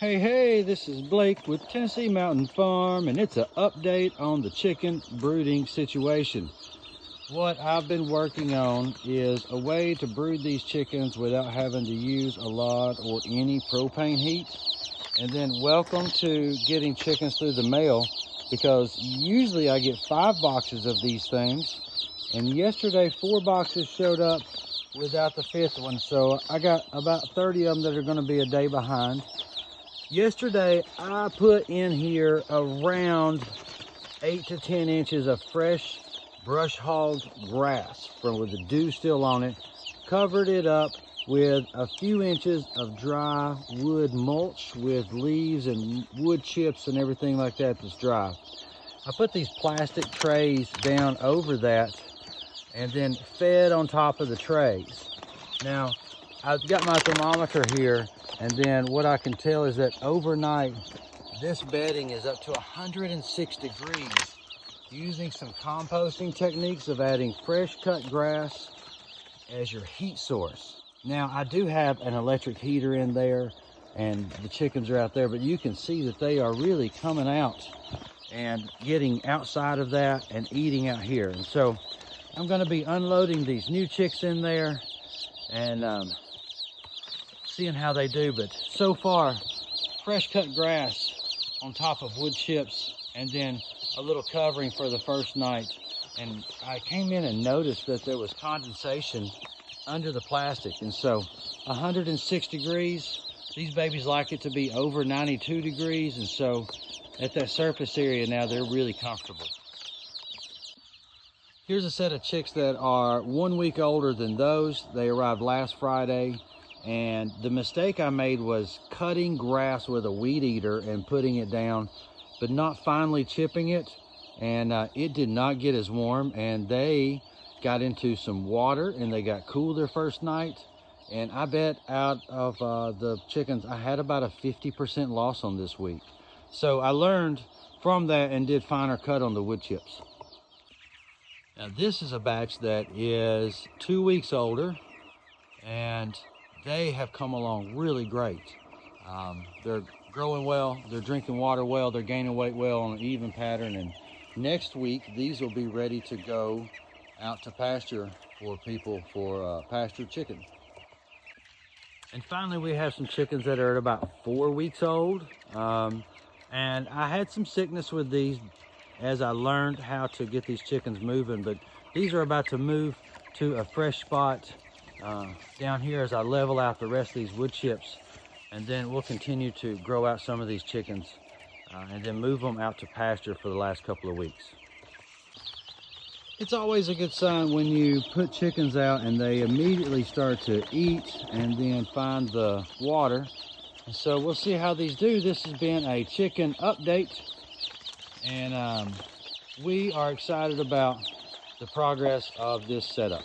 Hey, this is Blake with Tennessee Mountain Farm, and it's an update on the chicken brooding situation. What I've been working on is a way to brood these chickens without having to use a lot or any propane heat. And then welcome to getting chickens through the mail, because usually I get 5 boxes of these things, and yesterday 4 boxes showed up without the 5th one, so I got about 30 of them that are going to be a day behind. Yesterday I put in here around 8 to 10 inches of fresh brush hogged grass from with the dew still on it, covered it up with a few inches of dry wood mulch with leaves and wood chips and everything like that that's dry. I put these plastic trays down over that and then fed on top of the trays. Now, I've got my thermometer here, and then what I can tell is that overnight, this bedding is up to 106 degrees, using some composting techniques of adding fresh cut grass as your heat source. Now, I do have an electric heater in there, and the chickens are out there, but you can see that they are really coming out and getting outside of that and eating out here. And so I'm going to be unloading these new chicks in there and seeing how they do. But so far, fresh cut grass on top of wood chips and then a little covering for the first night. And I came in and noticed that there was condensation under the plastic. And so 106 degrees, these babies like it to be over 92 degrees. And so at that surface area now, they're really comfortable. Here's a set of chicks that are 1 week older than those. They arrived last Friday, and the mistake I made was cutting grass with a weed eater and putting it down, but not finally chipping it, and it did not get as warm, and they got into some water and they got cool their first night. And I bet out of the chickens, I had about a 50% loss on this week. So I learned from that and did finer cut on the wood chips. Now this is a batch that is 2 weeks older, and they have come along really great. They're growing well, they're drinking water well, they're gaining weight well on an even pattern, and next week these will be ready to go out to pasture for people for pastured chicken. And finally, we have some chickens that are at about 4 weeks old, and I had some sickness with these as I learned how to get these chickens moving, but these are about to move to a fresh spot down here as I level out the rest of these wood chips, and then we'll continue to grow out some of these chickens and then move them out to pasture for the last couple of weeks. It's always a good sign when you put chickens out and they immediately start to eat and then find the water. And so we'll see how these do. This has been a chicken update, and we are excited about the progress of this setup.